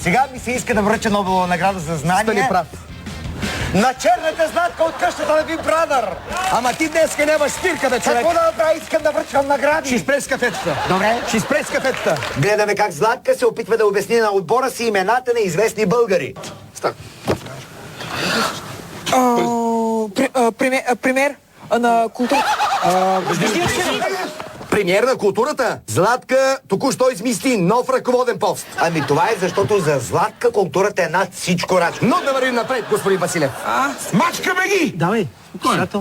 Сега ми се иска да връча Нобелова награда за знание. Стани прав. На черната Златка от къщата на Big Brother. Ама ти днеска нямаш спирка, бе, човек. Какво да направя? Искам да връчвам награди. Ще изпреш кафетата. Добре. Ще изпреш кафетата. Гледаме как Златка се опитва да обясни на отбора си имената на известни българи. Пример на култура. Премиер на културата. Златка току-що измисли нов ръководен пост. Ами това е защото за Златка културата е над всичко, Рачко. Но да вървим напред, господин Василев. Мачкаме ги! Давай.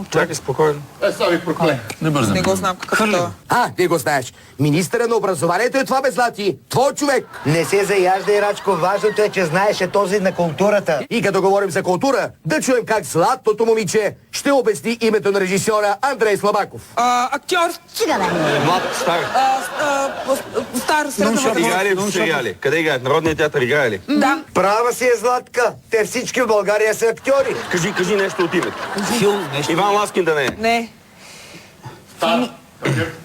Чакай, спокойно. Не бързам. Не го знам какъв е това. Ти го знаеш. Министъра на образованието е това, бе, Злати. Твой човек. Не се заяждай, Рачко. Важното е, че знаеше този на културата. И като говорим за култура, да чуем как златото момиче ще обясни името на режисьора Андрей Слабаков. Актьор. Млад, стар. Стар, средна. Играе ли в сериали? Къде играят? Народния театър играе ли? Да. Права си е, Златка. Те всички в България са актьори. Кажи нещо от името. Иван Ласкин да не е. Не.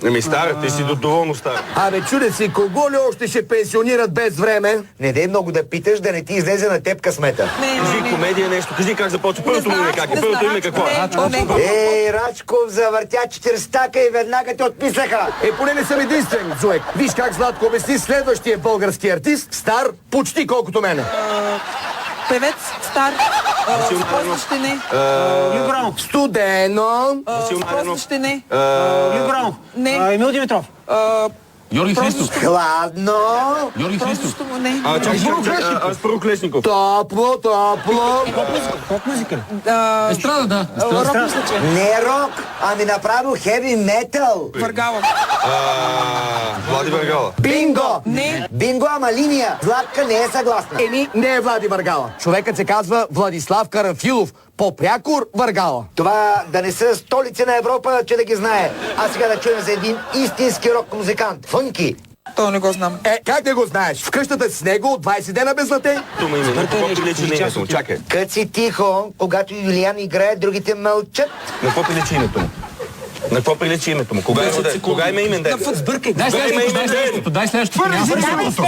Еми стар, ти си доволно стар. Абе, чуде си, кого ли още ще пенсионират без време? Не дей много да питаш, да не ти излезе на теб късмета. Кажи комедия нещо, кажи как започва. Първото му име как е? Първото име какво е? Ей, Рачков завъртя 40 и веднага те отписаха. Поне не съм единствен, човек. Виж как Златко обясни следващия български артист, стар почти колкото мене. Певец, стар, просто не. Любранов. Студено. Просто ще не. Любранов. Не. Емил Димитров. Георги Христов. Хладно. Георги Христов. Просто му не. Аз първо Клешников. Топло. Поп музика ли? Естрада, да. Рок мисля, че. Не рок, ами направо хеви метал. Въргала. Влади Въргала. Бинго! Не. Бинго, ама линия. Златка не е съгласна. Не е Влади Въргала. Човекът се казва Владислав Карамфилов. По-прякор Въргала. Това да не са столици на Европа, че да ги знае. А сега да чуем за един истински рок-музикант. Фънки. То не го знам. Как не го знаеш? В къщата с него от 20 дена без лате? Тума име, на какво прилича на името му? Чакай. Кът си тихо, когато Юлиан играе, другите мълчат. На какво прилича името му? На какво прилича името му? Кога има имен ден? Сбъркай. Дай следващото, дай следващото.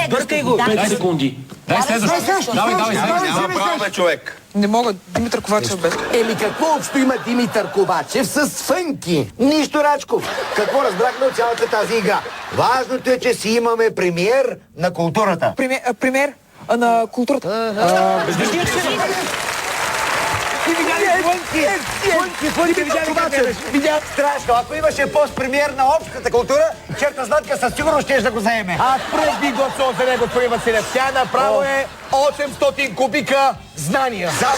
Сбъркай го. 5 секунди. Дай следващото. Давай. Няма право, бе, човек. Не мога. Димитър Ковачев бе. Какво общо има Димитър Ковачев с Фънки? Нищо, Рачков. Какво разбрахме от цялата тази игра? Важното е, че си имаме премиер на културата. Пример на културата. Видя страшно. Ако имаше пост-премиер на общата култура, черта Златка със сигурност щеш да го заеме. Аз пръв би гласувал за него, господин Василев. Тя направо е 800 кубика знания. Само